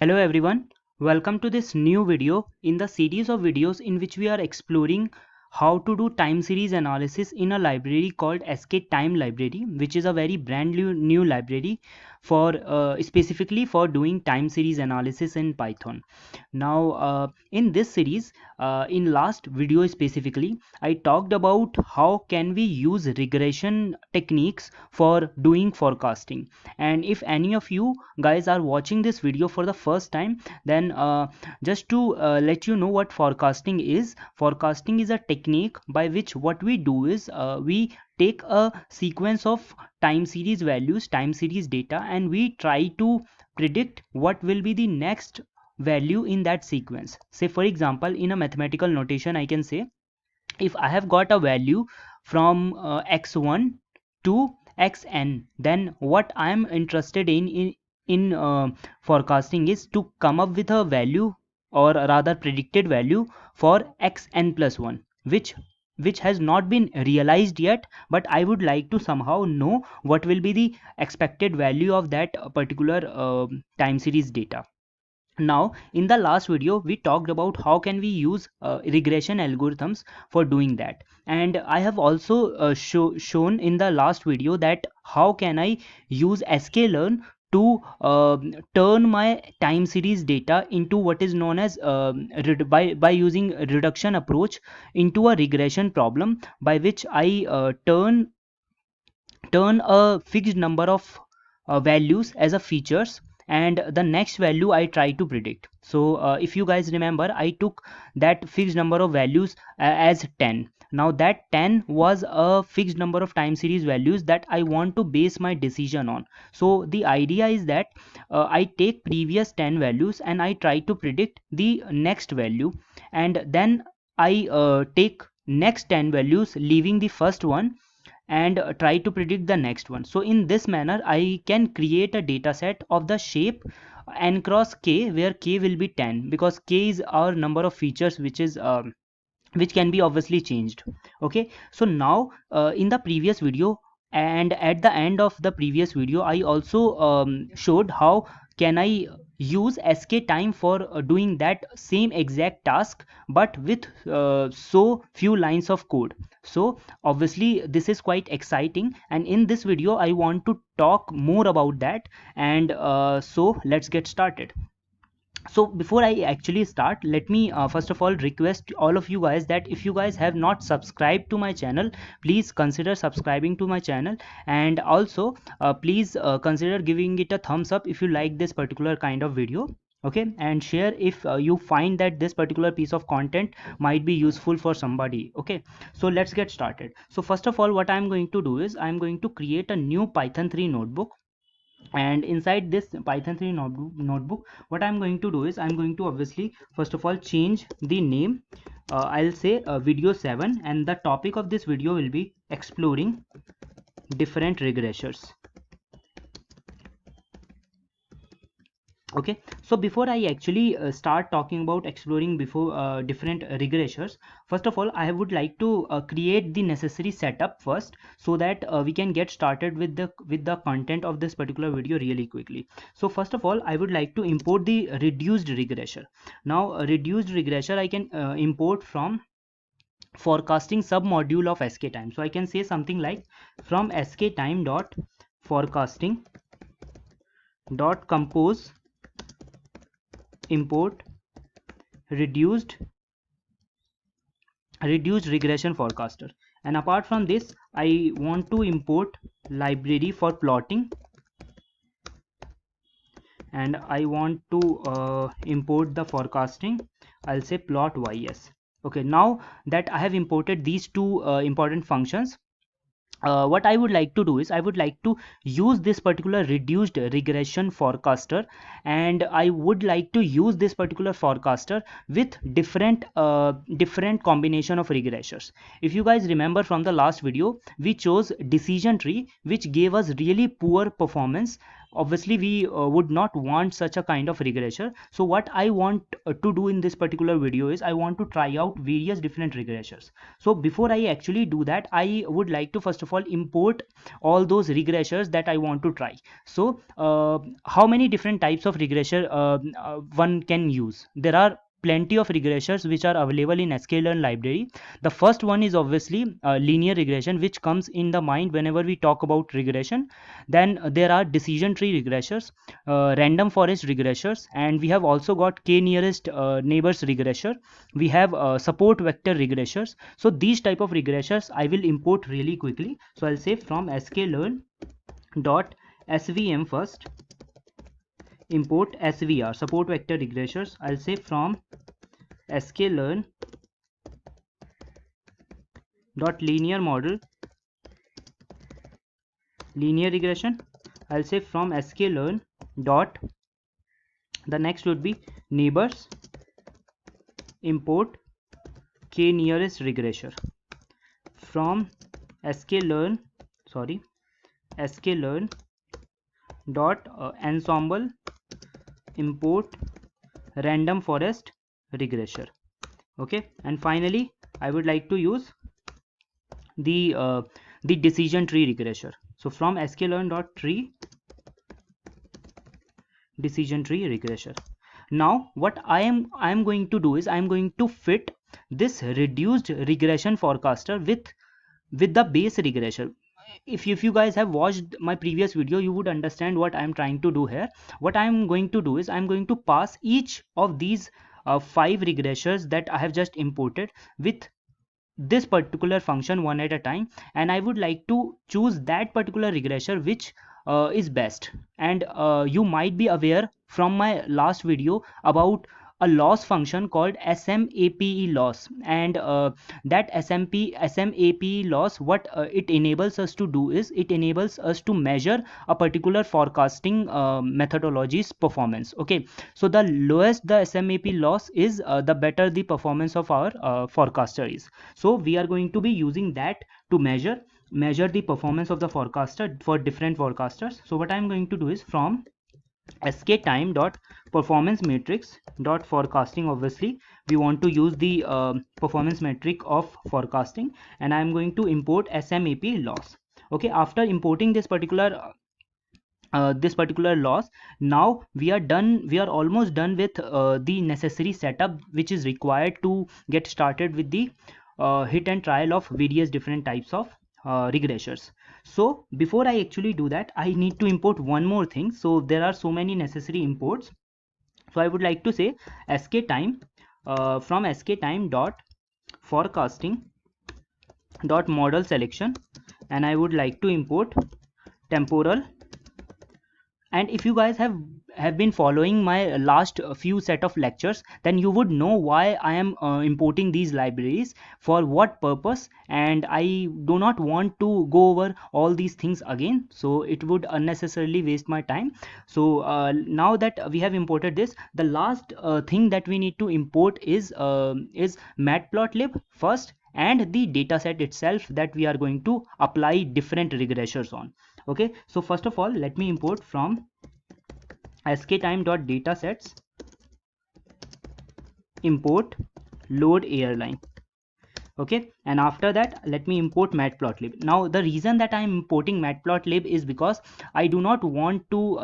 Hello everyone, welcome to this new video in the series of videos in which we are exploring how to do time series analysis in a library called skTime library, which is a very brand new library for specifically for doing time series analysis in Python. Now in this series, in last video specifically, I talked about how can we use regression techniques for doing forecasting. And if any of you guys are watching this video for the first time, then just to let you know what forecasting is. Forecasting is a technique by which what we do is we take a sequence of time series values, time series data, and we try to predict what will be the next value in that sequence. Say for example, in a mathematical notation, I can say if I have got a value from x1 to xn, then what I am interested in forecasting is to come up with a value, or rather predicted value, for xn plus 1, which has not been realized yet, but I would like to somehow know what will be the expected value of that particular time series data. Now in the last video we talked about how can we use regression algorithms for doing that, and I have also shown in the last video that how can I use sklearn to turn my time series data into what is known as by using reduction approach into a regression problem, by which I turn a fixed number of values as a features, and the next value I try to predict. So if you guys remember, I took that fixed number of values as 10. Now that 10 was a fixed number of time series values that I want to base my decision on. So the idea is that I take previous 10 values and I try to predict the next value, and then I take next 10 values leaving the first one, and try to predict the next one. So in this manner I can create a data set of the shape n cross k, where k will be 10, because k is our number of features which can be obviously changed. Okay, so now in the previous video and at the end of the previous video, I also showed how can I use skTime for doing that same exact task, but with so few lines of code. So obviously this is quite exciting, and in this video I want to talk more about that, and so let's get started. So before I actually start, let me first of all request all of you guys that if you guys have not subscribed to my channel, please consider subscribing to my channel, and also please consider giving it a thumbs up if you like this particular kind of video. Okay, and share if you find that this particular piece of content might be useful for somebody. Okay, so let's get started. So first of all, what I'm going to do is I'm going to create a new Python 3 notebook, and inside this Python 3 notebook, what I'm going to do is I'm going to obviously first of all change the name. I'll say video 7, and the topic of this video will be exploring different regressors. Okay, so before I actually start talking about exploring before different regressors, first of all I would like to create the necessary setup first, so that we can get started with the content of this particular video really quickly. So first of all I would like to import the reduced regressor. Now a reduced regressor I can import from forecasting submodule of skTime. So I can say something like from skTime dot forecasting dot compose import reduced regression forecaster. And apart from this, I want to import library for plotting, and I want to import the forecasting. I'll say plot ys. Okay, now that I have imported these two important functions, what I would like to do is I would like to use this particular reduced regression forecaster, and I would like to use this particular forecaster with different combination of regressors. If you guys remember from the last video, we chose decision tree, which gave us really poor performance obviously we would not want such a kind of regressor. So what I want to do in this particular video is I want to try out various different regressors. So before I actually do that, I would like to first of all import all those regressors that I want to try. So how many different types of regressor one can use? There are plenty of regressors which are available in sklearn library. The first one is obviously linear regression, which comes in the mind whenever we talk about regression. Then there are decision tree regressors, random forest regressors, and we have also got k nearest neighbors regressor. We have support vector regressors. So these type of regressors I will import really quickly. So I'll say from sklearn dot svm first, import svr, support vector regressors. I'll say from sklearn dot linear model, linear regression. I'll say from sklearn dot, the next would be neighbors, import k nearest regressor. From sklearn dot ensemble, import random forest regressor. Okay, and finally I would like to use the decision tree regressor. So from sklearn dot tree, decision tree regressor. Now what I am going to do is I am going to fit this reduced regression forecaster with the base regressor. If you guys have watched my previous video, you would understand what I am trying to do here. What I am going to do is I am going to pass each of these 5 regressors that I have just imported with this particular function one at a time, and I would like to choose that particular regressor which is best. And you might be aware from my last video about a loss function called SMAPE loss, and that SMAPE loss, what it enables us to do is it enables us to measure a particular forecasting methodology's performance. Okay, so the lowest the SMAP loss is, the better the performance of our forecaster is. So we are going to be using that to measure the performance of the forecaster for different forecasters. So what I'm going to do is from skTime dot performance matrix dot forecasting, obviously we want to use the performance metric of forecasting, and I'm going to import SMAP loss. Okay, after importing this particular loss, now we are almost done with the necessary setup which is required to get started with the hit and trial of various different types of regressors. So before I actually do that, I need to import one more thing. So there are so many necessary imports. So I would like to say skTime, from skTime dot forecasting dot model selection, and I would like to import temporal. And if you guys have been following my last few set of lectures, then you would know why I am importing these libraries, for what purpose, and I do not want to go over all these things again, so it would unnecessarily waste my time. So now that we have imported this, the last thing that we need to import is matplotlib first, and the dataset itself that we are going to apply different regressors on. Okay, so first of all, let me import from skTime.datasets, import load airline. Okay, and after that let me import matplotlib. Now the reason that I am importing matplotlib is because I do not want to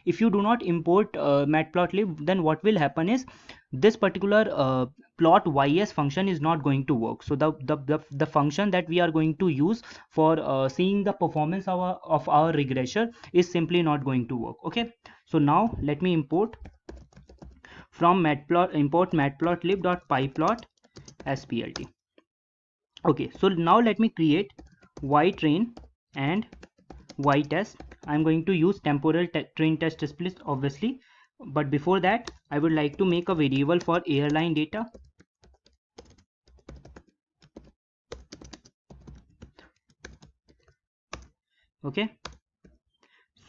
if you do not import matplotlib, then what will happen is this particular plot ys function is not going to work. So the function that we are going to use for seeing the performance of our regressor is simply not going to work. Okay, so now let me import from matplotlib.pyplot splt. Okay, so now let me create ytrain and ytest. I'm going to use temporal train test split, obviously, but before that I would like to make a variable for airline data. Okay,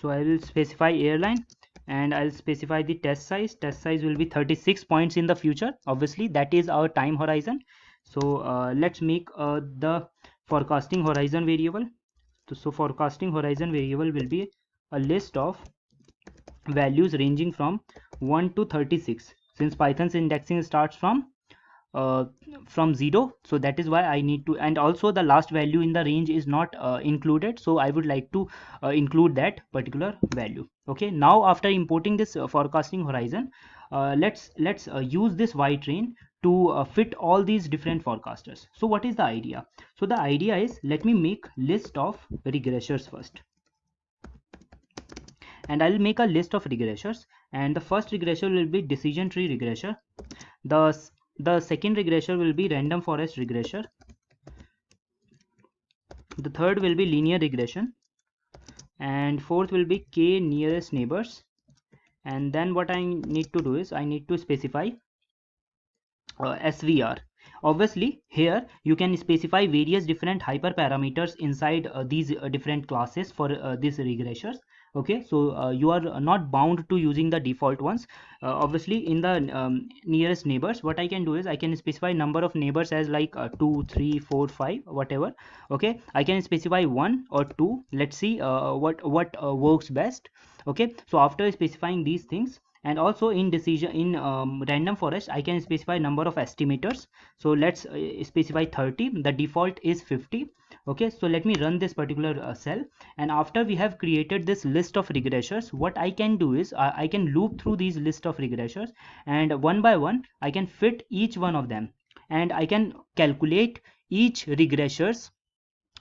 so I will specify airline, and I'll specify the test size. Test size will be 36 points in the future, obviously that is our time horizon. So let's make the forecasting horizon variable. So forecasting horizon variable will be a list of values ranging from 1 to 36. Since Python's indexing starts uh, from 0, so that is why I need to, and also the last value in the range is not included, so I would like to include that particular value. Okay, now after importing this forecasting horizon, let's use this Y-train to fit all these different forecasters. So what is the idea? So the idea is, let me make list of regressors first, and I'll make a list of regressors, and the first regressor will be decision tree regressor. The second regressor will be random forest regressor. The third will be linear regression, and fourth will be k nearest neighbors. And then what I need to do is I need to specify SVR. Obviously here you can specify various different hyperparameters inside these different classes for these regressors. Okay, so you are not bound to using the default ones. Obviously in the nearest neighbors, what I can do is I can specify number of neighbors as like 2, 3, 4, 5, whatever. Okay, I can specify 1 or 2. Let's see what works best. Okay, so after specifying these things, and also in decision in random forest I can specify number of estimators. So let's specify 30. The default is 50. Okay, so let me run this particular cell, and after we have created this list of regressors, what I can do is I can loop through these list of regressors, and one by one I can fit each one of them, and I can calculate each regressor's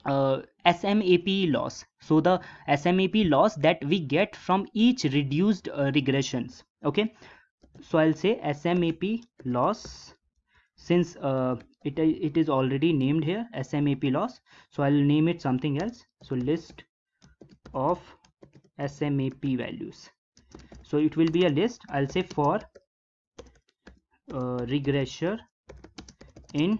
SMAP loss. So the SMAP loss that we get from each reduced regressions. Okay, so I'll say SMAP loss, since it is already named here SMAP loss, so I'll name it something else. So list of SMAP values. So it will be a list. I'll say for regressor in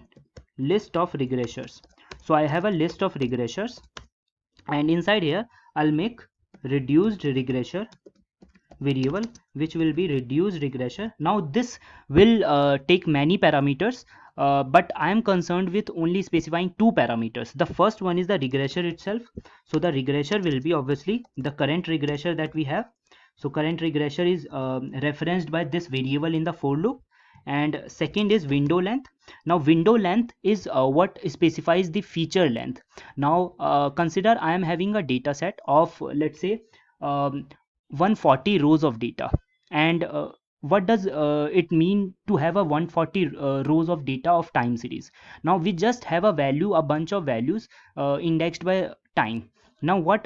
list of regressors. So I have a list of regressors, and inside here I'll make reduced regressor variable, which will be reduced regressor. Now this will take many parameters, but I am concerned with only specifying two parameters. The first one is the regressor itself. So the regressor will be obviously the current regressor that we have. So current regressor is referenced by this variable in the for loop. And second is window length. Now window length is what specifies the feature length. Now consider I am having a data set of, let's say, 140 rows of data, and what does it mean to have a 140 rows of data of time series? Now we just have a value, a bunch of values indexed by time. Now what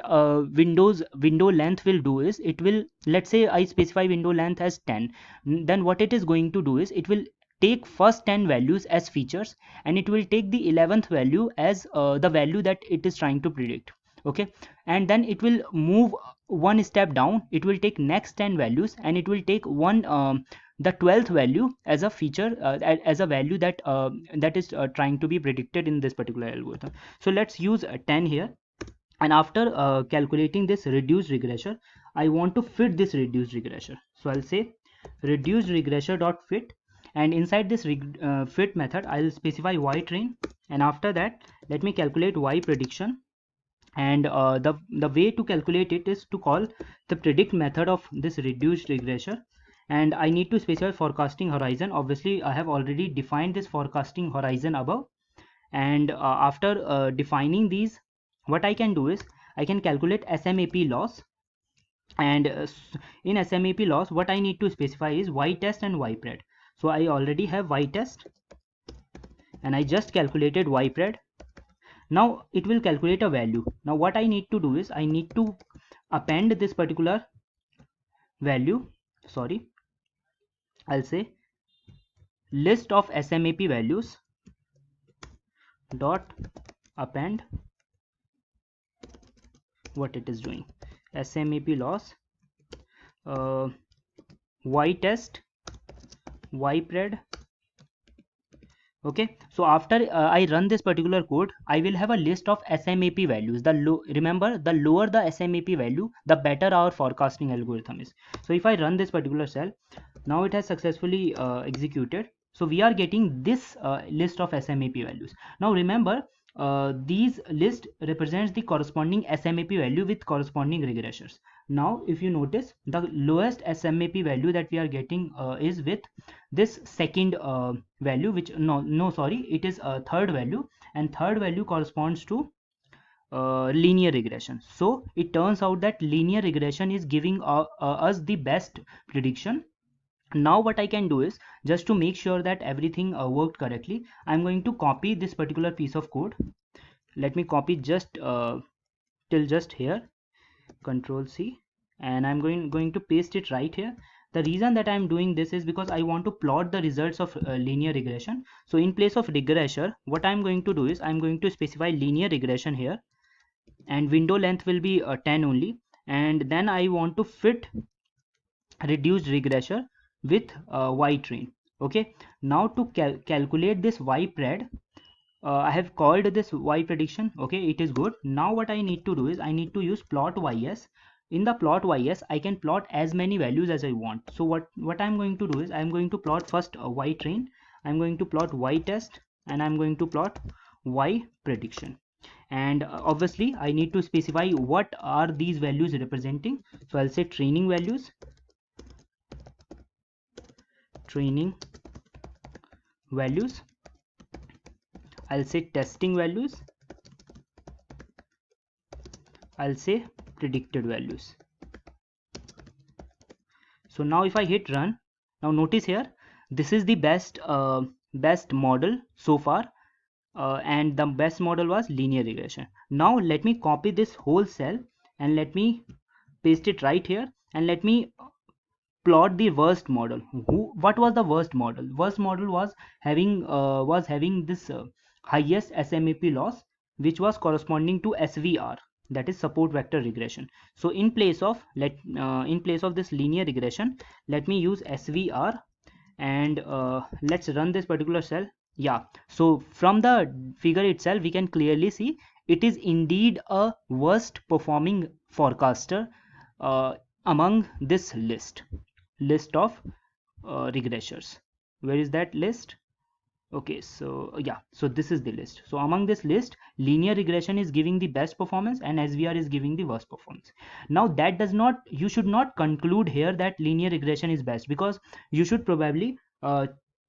window length will do is, it will, let's say I specify window length as 10, then what it is going to do is it will take first 10 values as features, and it will take the 11th value as the value that it is trying to predict. Okay, and then it will move one step down, it will take next 10 values, and it will take one the 12th value as a feature, as a value that that is trying to be predicted in this particular algorithm. So let's use 10 here, and after calculating this reduced regressor, I want to fit this reduced regressor. So I'll say reduced regressor dot fit, and inside this fit method I'll specify Y train, and after that let me calculate Y prediction. And the way to calculate it is to call the predict method of this reduced regressor, and I need to specify forecasting horizon. Obviously I have already defined this forecasting horizon above, and after defining these, what I can do is I can calculate SMAP loss, and in SMAP loss what I need to specify is Y test and Y pred. So I already have Y test, and I just calculated Y pred. Now it will calculate a value. Now what I need to do is I need to append this particular value, sorry, I'll say list of SMAP values dot append what it is doing, SMAP loss, Y test, Y pred. Okay, so after I run this particular code, I will have a list of SMAP values. Remember, the lower the SMAP value, the better our forecasting algorithm is. So if I run this particular cell, now it has successfully executed. So we are getting this list of SMAP values. Now remember, these list represents the corresponding SMAP value with corresponding regressors. Now if you notice, the lowest SMAP value that we are getting is with this second value, which no sorry, it is a third value, and third value corresponds to linear regression. So it turns out that linear regression is giving us the best prediction. Now what I can do is, just to make sure that everything worked correctly, I'm going to copy this particular piece of code. Let me copy just till just here, Control C, and I'm going to paste it right here. The reason that I'm doing this is because I want to plot the results of linear regression. So in place of regressor, what I'm going to do is I'm going to specify linear regression here, and window length will be 10 only, and then I want to fit reduced regressor with y train. Okay, now to calculate this y pred, I have called this y prediction. Okay, it is good. Now what I need to do is I need to use plot ys. In the plot ys, I can plot as many values as I want. So what I'm going to do is I'm going to plot first y train, I'm going to plot y test, and I'm going to plot y prediction. And obviously I need to specify what are these values representing. So I'll say training values, training values, I'll say testing values, I'll say predicted values. So now if I hit run, now notice here, this is the best model so far, and the best model was linear regression. Now let me copy this whole cell and let me paste it right here, and let me plot the worst model. What was the worst model? Worst model was having this highest SMAP loss, which was corresponding to SVR, that is support vector regression. So in place of this linear regression, let me use SVR, and let's run this particular cell. Yeah, so from the figure itself we can clearly see it is indeed a worst performing forecaster among this list of regressors. Where is that list? Okay, so yeah, so this is the list. So among this list, linear regression is giving the best performance and SVR is giving the worst performance. Now that does not, you should not conclude here that linear regression is best, because you should probably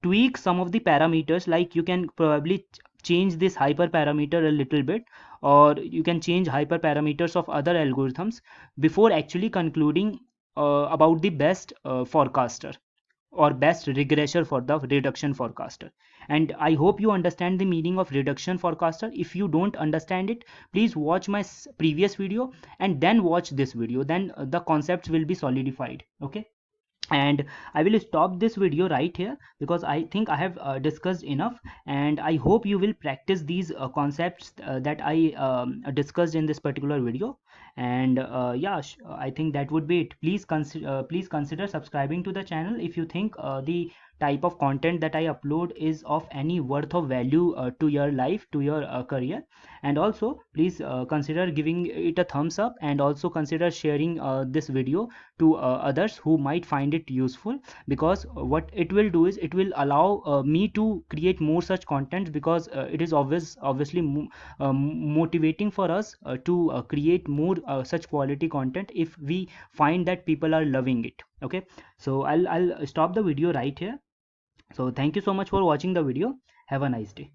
tweak some of the parameters. Like you can probably change this hyperparameter a little bit, or you can change hyperparameters of other algorithms before actually concluding about the best forecaster or best regressor for the reduction forecaster. And I hope you understand the meaning of reduction forecaster. If you don't understand it, please watch my previous video and then watch this video, then the concepts will be solidified. Okay, and I will stop this video right here because I think I have discussed enough, and I hope you will practice these concepts that I discussed in this particular video. And yeah, I think that would be it. Please consider subscribing to the channel if you think the type of content that I upload is of any worth of value to your life, to your career. And also please consider giving it a thumbs up, and also consider sharing this video to others who might find it useful, because what it will do is it will allow me to create more such content, because it is obviously motivating for us to create more such quality content if we find that people are loving it. Okay, so I'll stop the video right here. So thank you so much for watching the video. Have a nice day.